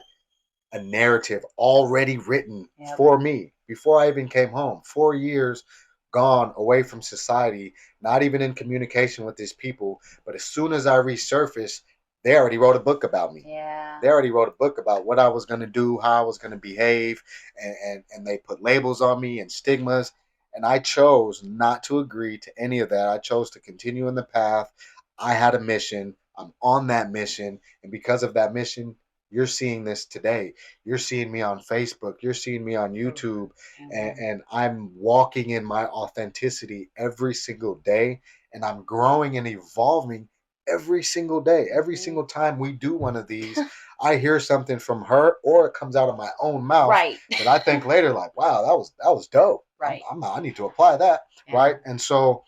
a narrative already written for me before I even came home. 4 years gone away from society, not even in communication with these people. But as soon as I resurfaced, they already wrote a book about me. Yeah. They already wrote a book about what I was going to do, how I was going to behave, and they put labels on me and stigmas. And I chose not to agree to any of that. I chose to continue in the path. I had a mission. I'm on that mission. And because of that mission, you're seeing this today. You're seeing me on Facebook. You're seeing me on YouTube. And I'm walking in my authenticity every single day. And I'm growing and evolving every single day. Every single time we do one of these, I hear something from her, or it comes out of my own mouth, Right. that I think later, like, wow, that was dope. Right. I need to apply that. Yeah. Right. And so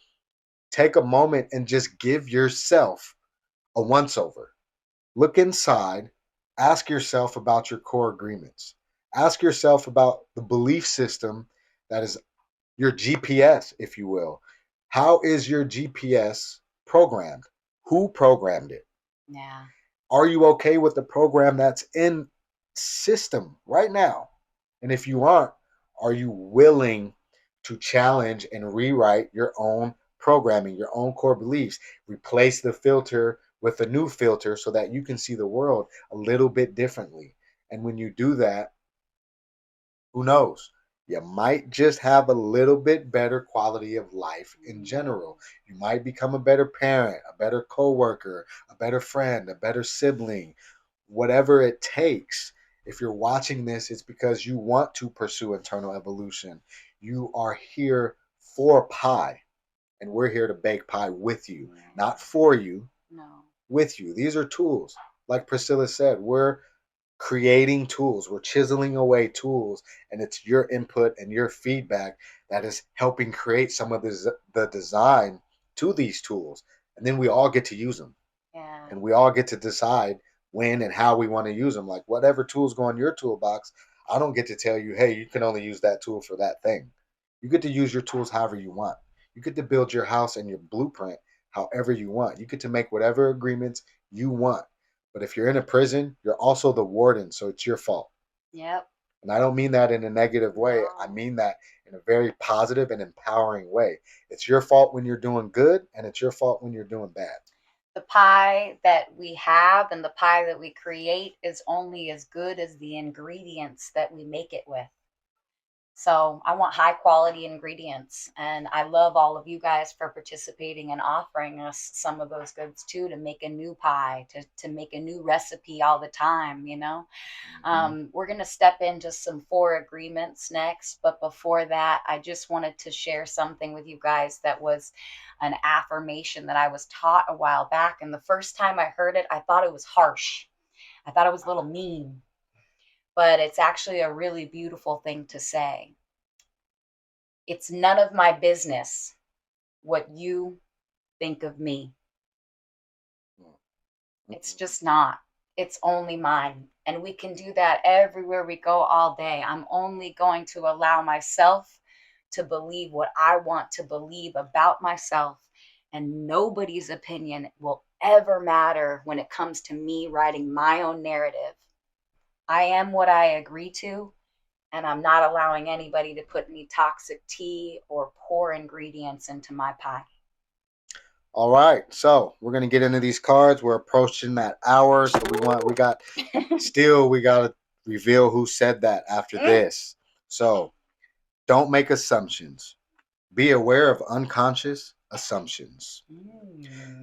take a moment and just give yourself a once over. Look inside. Ask yourself about your core agreements. Ask yourself about the belief system that is your GPS, if you will. How is your GPS programmed? Who programmed it? Yeah. Are you okay with the program that's in system right now? And if you aren't, are you willing to challenge and rewrite your own programming, your own core beliefs? Replace the filter with a new filter so that you can see the world a little bit differently. And when you do that, who knows? You might just have a little bit better quality of life in general. You might become a better parent, a better coworker, a better friend, a better sibling, whatever it takes. If you're watching this, it's because you want to pursue internal evolution. You are here for pie, and we're here to bake pie with you, not for you, No. with you. These are tools. Like Priscilla said, we're creating tools, we're chiseling away tools, and it's your input and your feedback that is helping create some of the design to these tools. And then we all get to use them. Yeah. And we all get to decide when and how we want to use them. Like whatever tools go in your toolbox, I don't get to tell you, hey, you can only use that tool for that thing. You get to use your tools however you want. You get to build your house and your blueprint however you want. You get to make whatever agreements you want. But if you're in a prison, you're also the warden, so it's your fault. Yep. And I don't mean that in a negative way. No. I mean that in a very positive and empowering way. It's your fault when you're doing good, and it's your fault when you're doing bad. The pie that we have and the pie that we create is only as good as the ingredients that we make it with. So I want high quality ingredients, and I love all of you guys for participating and offering us some of those goods too, to make a new pie, to make a new recipe all the time, you know. We're going to step into some 4 agreements next, but before that, I just wanted to share something with you guys that was an affirmation that I was taught a while back, and the first time I heard it, I thought it was harsh. I thought it was a little mean. But it's actually a really beautiful thing to say. It's none of my business what you think of me. It's just not. It's only mine. And we can do that everywhere we go all day. I'm only going to allow myself to believe what I want to believe about myself. And nobody's opinion will ever matter when it comes to me writing my own narrative. I am what I agree to, and I'm not allowing anybody to put any toxic tea or poor ingredients into my pie. All right, so we're gonna get into these cards. We're approaching that hour, so we got to reveal who said that after this. So don't make assumptions. Be aware of unconscious assumptions.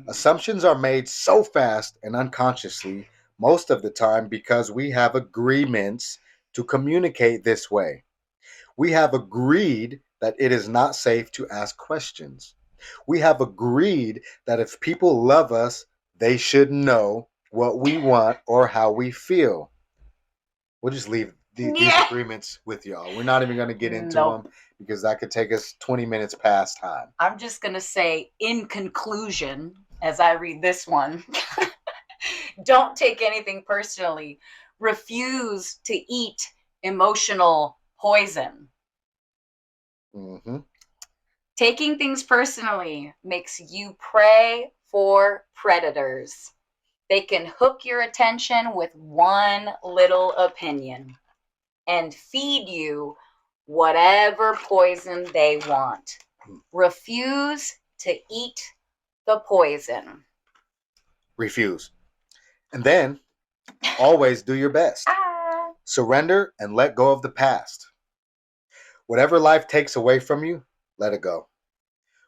Assumptions are made so fast and unconsciously most of the time because we have agreements to communicate this way. We have agreed that it is not safe to ask questions. We have agreed that if people love us, they should know what we want or how we feel. We'll just leave these agreements with y'all. We're not even going to get into them because that could take us 20 minutes past time. I'm just going to say, in conclusion, as I read this one, don't take anything personally. Refuse to eat emotional poison. Mm-hmm. Taking things personally makes you prey for predators. They can hook your attention with one little opinion and feed you whatever poison they want. Refuse to eat the poison. Refuse. And then always do your best. Surrender and let go of the past. Whatever life takes away from you, let it go.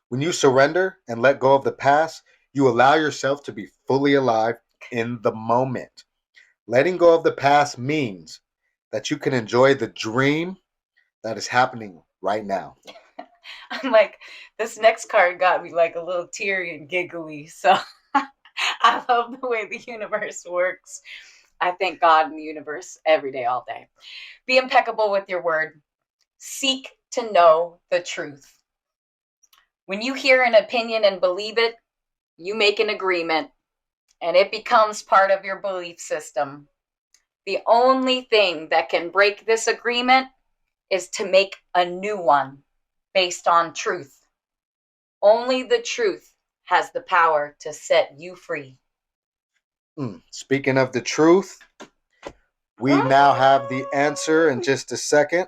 When you surrender and let go of the past, you allow yourself to be fully alive in the moment. Letting go of the past means that you can enjoy the dream that is happening right now. I'm like, this next card got me like a little teary and giggly. So I love the way the universe works. I thank God in the universe every day, all day. Be impeccable with your word. Seek to know the truth. When you hear an opinion and believe it, you make an agreement and it becomes part of your belief system. The only thing that can break this agreement is to make a new one based on truth. Only the truth has the power to set you free. Speaking of the truth, we now have the answer in just a second.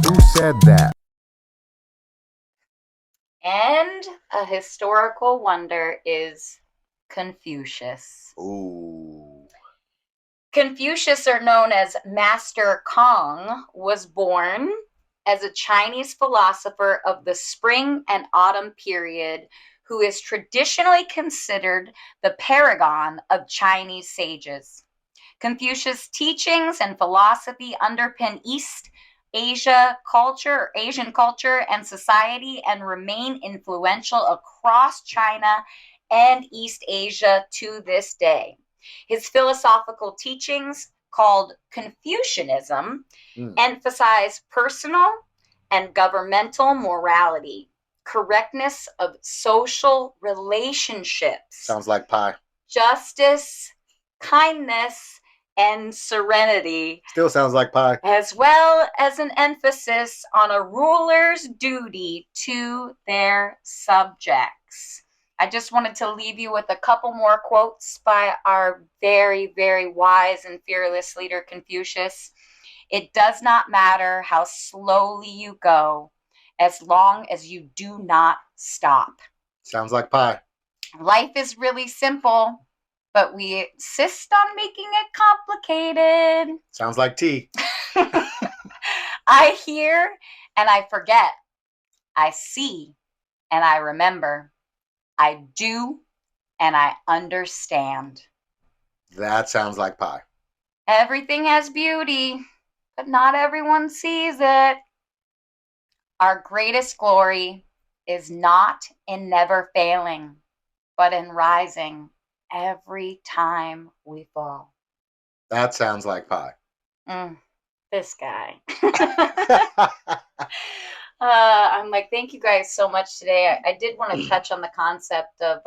Who said that? And a historical wonder is Confucius. Ooh. Confucius, or known as Master Kong, was born as a Chinese philosopher of the spring and autumn period who is traditionally considered the paragon of Chinese sages. Confucius' teachings and philosophy underpin East Asia culture, Asian culture and society, and remain influential across China and East Asia to this day. His philosophical teachings, called Confucianism, emphasize personal and governmental morality, correctness of social relationships. Sounds like pie. Justice, kindness, and serenity. Still sounds like pie. As well as an emphasis on a ruler's duty to their subjects. I just wanted to leave you with a couple more quotes by our very, very wise and fearless leader, Confucius. It does not matter how slowly you go, as long as you do not stop. Sounds like pie. Life is really simple, but we insist on making it complicated. Sounds like tea. I hear and I forget. I see and I remember. I do and I understand. That sounds like pie. Everything has beauty, but not everyone sees it. Our greatest glory is not in never failing, but in rising every time we fall. That sounds like pie. This guy. I'm like, thank you guys so much today. I did want to touch on the concept of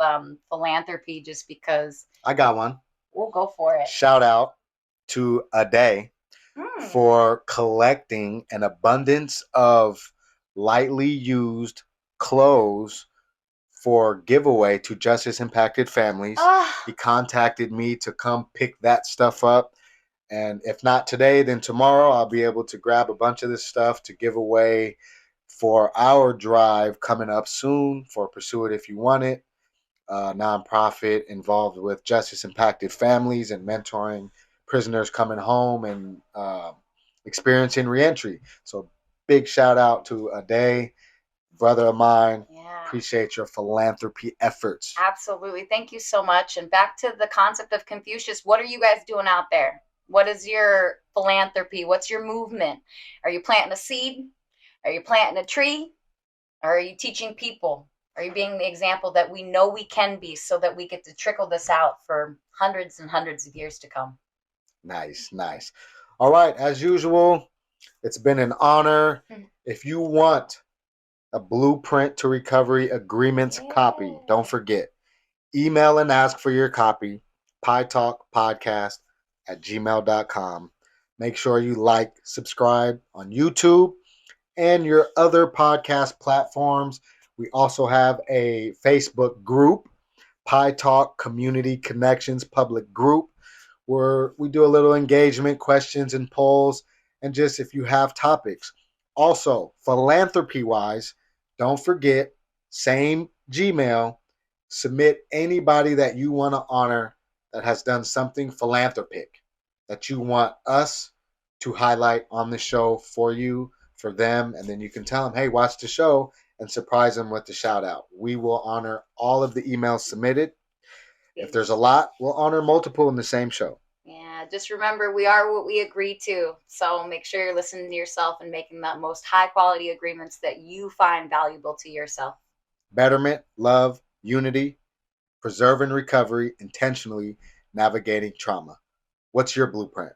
philanthropy just because. I got one. We'll go for it. Shout out to Ade for collecting an abundance of lightly used clothes for giveaway to justice impacted families. Oh, He contacted me to come pick that stuff up. And if not today, then tomorrow I'll be able to grab a bunch of this stuff to give away for our drive coming up soon for Pursue It If You Want It, a nonprofit involved with justice impacted families and mentoring prisoners coming home and experiencing reentry. So big shout out to Ade, brother of mine. yeah. Appreciate your philanthropy efforts. Absolutely. Thank you so much. And back to the concept of Confucius. What are you guys doing out there? What is your philanthropy? What's your movement? Are you planting a seed? Are you planting a tree? Or are you teaching people? Are you being the example that we know we can be so that we get to trickle this out for hundreds and hundreds of years to come? Nice, nice. All right, as usual, it's been an honor. If you want a Blueprint to Recovery Agreements copy, don't forget, email and ask for your copy, pietalkpodcast@gmail.com. Make sure you like, subscribe on YouTube and your other podcast platforms. We also have a Facebook group, Pie Talk Community Connections Public Group, where we do a little engagement, questions and polls, and just if you have topics. Also, philanthropy-wise, don't forget, same Gmail, submit anybody that you want to honor that has done something philanthropic that you want us to highlight on the show for you, for them, and then you can tell them, hey, watch the show, and surprise them with the shout out. We will honor all of the emails submitted. If there's a lot, we'll honor multiple in the same show. Yeah, just remember, we are what we agree to. So make sure you're listening to yourself and making the most high quality agreements that you find valuable to yourself. Betterment, love, unity, preserve and recovery, intentionally navigating trauma. What's your blueprint?